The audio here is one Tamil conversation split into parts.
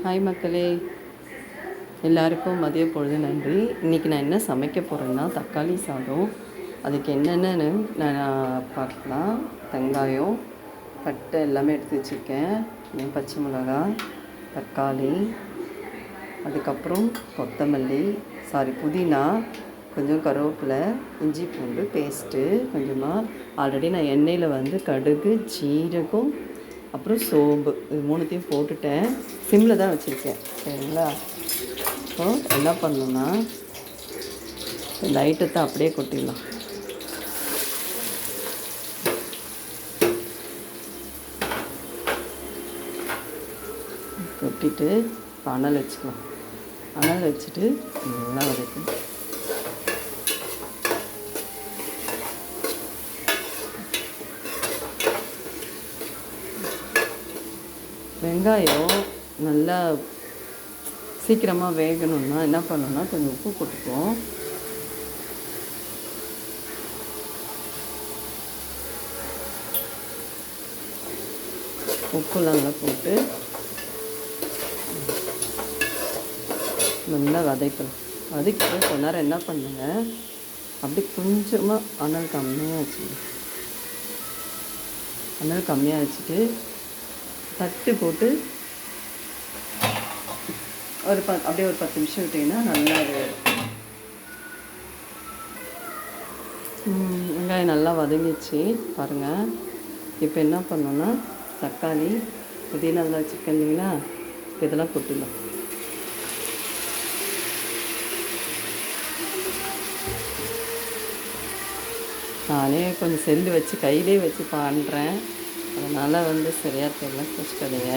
ஹாய் மக்களே, எல்லாருக்கும் மதிய பொழுது நன்றி. இன்றைக்கி நான் என்ன சமைக்க போகிறேன்னா தக்காளி சாதம். அதுக்கு என்னென்னு நான் பார்க்கலாம். வெங்காயம், பட்டை எல்லாமே எடுத்து வச்சுருக்கேன். பச்சை மிளகாய், தக்காளி, அதுக்கப்புறம் கொத்தமல்லி, புதினா, கொஞ்சம் கருவேப்பிலை, இஞ்சி பூண்டு பேஸ்ட்டு கொஞ்சமாக. ஆல்ரெடி நான் எண்ணெயில் கடுகு, ஜீரகம், அப்புறம் சோம்பு இது மூணுத்தையும் போட்டுட்டேன். சிம்மில் தான் வச்சுருக்கேன். சரிங்களா? ஸோ என்ன பண்ணணுன்னா இந்த ஐட்டத்தை அப்படியே கொட்டிடலாம். கொட்டிட்டு அனல் வச்சுக்கலாம். அனல் வச்சுட்டு நல்லா வதக்கணும். வெங்காயம் நல்லா சீக்கிரமாக வேகணும்னா என்ன பண்ணணும்னா கொஞ்சம் உப்பு போட்டுக்குவோம். உப்புலாம் நல்லா போட்டு நல்லா வதக்கலாம். வதக்கிட்டு கொஞ்ச நேரம் என்ன பண்ணுங்க, அப்படி கொஞ்சமாக அனல் கம்மியாக வச்சுக்கணும். அனல் கம்மியாக வச்சுட்டு தட்டு போட்டு அப்படியே ஒரு 10 நிமிஷம் விட்டிங்கன்னா நல்லா வெங்காயம் நல்லா வதங்கிச்சு பாருங்கள். இப்போ என்ன பண்ணோன்னா தக்காளி, புதினா அதெல்லாம் வச்சுருக்கேன் இல்லைங்களா, இதெல்லாம் கொட்டிடலாம். நானே கொஞ்சம் செல்லு வச்சு கையிலே வச்சு பண்ணுறேன். அதனால் சரியாக தெரியல, கஷ்டலைங்க.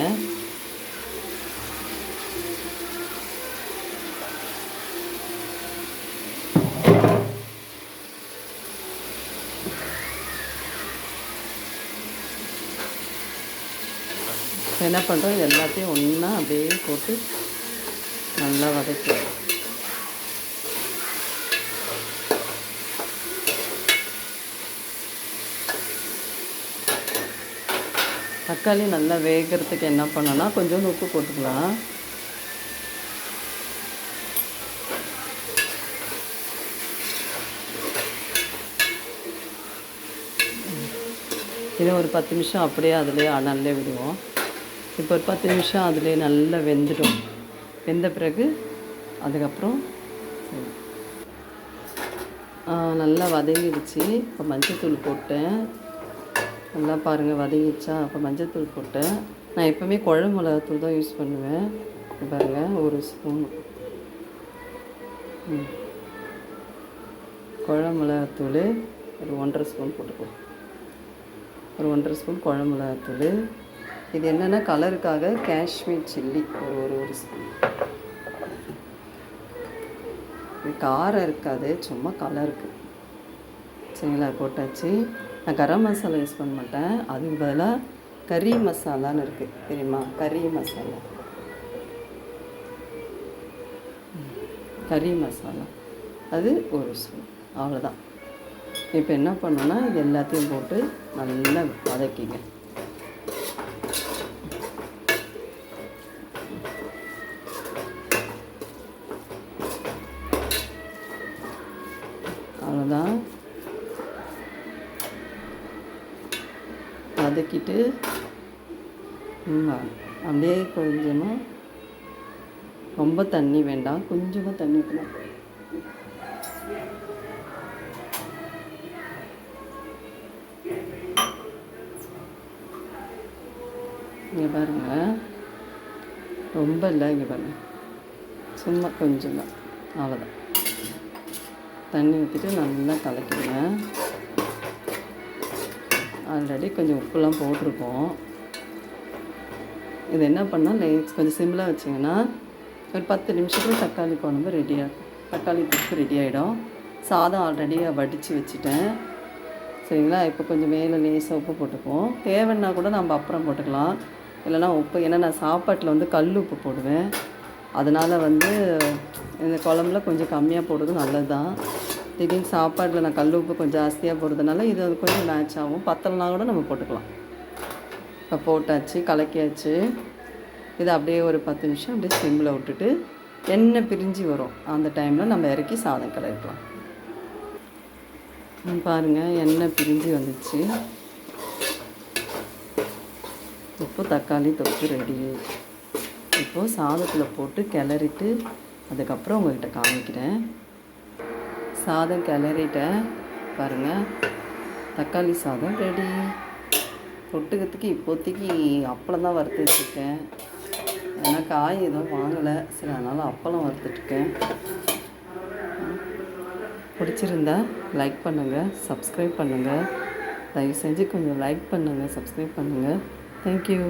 என்ன பண்ணுறோம், இது எல்லாத்தையும் ஒன்றா அப்படியே போட்டு நல்லா வதக்கலாம். தக்காளி நல்லா வேகிறதுக்கு என்ன பண்ணோன்னா கொஞ்சம் உப்பு போட்டுக்கலாம். இதை ஒரு 10 நிமிஷம் அப்படியே அதிலே அனல்லே விடுவோம். இப்போ ஒரு 10 நிமிஷம் அதிலே நல்லா வெந்துடும். வெந்த பிறகு அதுக்கப்புறம் நல்லா வதங்கிடுச்சு. இப்போ மஞ்சள்தூள் போட்டேன். நல்லா பாருங்கள் வதங்கிச்சா. அப்போ மஞ்சள்தூள் போட்டேன். நான் எப்போவுமே குழம்பு மிளகாத்தூள் தான் யூஸ் பண்ணுவேன். பாருங்கள், ஒரு ஸ்பூன் குழம்பு மிளகாத்தூள், ஒரு 1.5 ஸ்பூன் போட்டுக்குவோம். ஒரு 1.5 ஸ்பூன் குழம்பு மிளகாத்தூள். இது என்னென்னா கலருக்காக காஷ்மீர் சில்லி ஒரு ஸ்பூன். இது காரம் இருக்காது, சும்மா கலருக்கு. சரிங்களா? போட்டாச்சு. நான் கரம் மசாலா யூஸ் பண்ண மாட்டேன். அதுக்கு பதிலாக கறி மசாலான்னு இருக்குது, தெரியுமா? கறி மசாலா, கறி மசாலா அது ஒரு ஸ்பூன், அவ்வளோதான். இப்போ என்ன பண்ணோன்னா இது எல்லாத்தையும் போட்டு நல்லா வதக்கிங்க. அவ்வளோதான். வதக்கிட்டு அப்படியே கொஞ்சமாக, ரொம்ப தண்ணி வேண்டாம், கொஞ்சமாக தண்ணி ஊற்றலாம். இங்கே பாருங்கள், ரொம்ப இல்லை, இங்கே பாருங்கள், சும்மா கொஞ்சம் தான், அவ்வளோதான். தண்ணி ஊற்றிட்டு நல்லா கலக்கிடுங்க. ஆல்ரெடி கொஞ்சம் உப்புலாம் போட்டிருக்கோம். இது என்ன பண்ணால் கொஞ்சம் சிம்மில் வச்சிங்கன்னா ஒரு 10 நிமிஷத்தில் தக்காளி குழம்பு தக்காளி தொக்கு ரெடி ஆகிடும். சாதம் ஆல்ரெடி வடித்து வச்சுட்டேன். சரிங்களா? இப்போ கொஞ்சம் மேலே லேசாக உப்பு போட்டுக்குவோம். தேவைன்னா கூட நம்ம அப்புறம் போட்டுக்கலாம், இல்லைனா உப்பு. ஏன்னா நான் சாப்பாட்டில் கல் உப்பு போடுவேன். அதனால் இந்த குழம்புல கொஞ்சம் கம்மியாக போடுறது நல்லது தான். திடீர்னு சாப்பாட்டில் நான் கல் உப்பு கொஞ்சம் ஜாஸ்தியாக போடுறதுனால இது கொஞ்சம் மேட்ச் ஆகும். பத்தலைனா கூட நம்ம போட்டுக்கலாம். இப்போ போட்டாச்சு, கலக்கியாச்சு. இதை அப்படியே ஒரு 10 நிமிஷம் அப்படியே சிம்மில் விட்டுட்டு எண்ணெய் பிரிஞ்சு வரும். அந்த டைமில் நம்ம இறக்கி சாதம் கிளறிக்கலாம். பாருங்கள், எண்ணெய் பிரிஞ்சு வந்துச்சு. இப்போ தக்காளி தொக்கு ரெடி. இப்போது சாதத்தில் போட்டு கிளறிட்டு அதுக்கப்புறம் உங்கள்கிட்ட காமிக்கிறேன். சாதம் கிளறிட்டேன் பாருங்கள், தக்காளி சாதம் ரெடி. தொட்டுக்கிறதுக்கு இப்போதைக்கு அப்பளம் தான் வறுத்து வச்சுருக்கேன். ஏன்னா காய் எதுவும் வாங்கலை, சரி அதனால் அப்பளம் வறுத்துட்ருக்கேன். பிடிச்சிருந்தா லைக் பண்ணுங்கள், சப்ஸ்கிரைப் பண்ணுங்கள். தயவு செஞ்சு கொஞ்சம் லைக் பண்ணுங்கள், சப்ஸ்கிரைப் பண்ணுங்கள். தேங்க்யூ.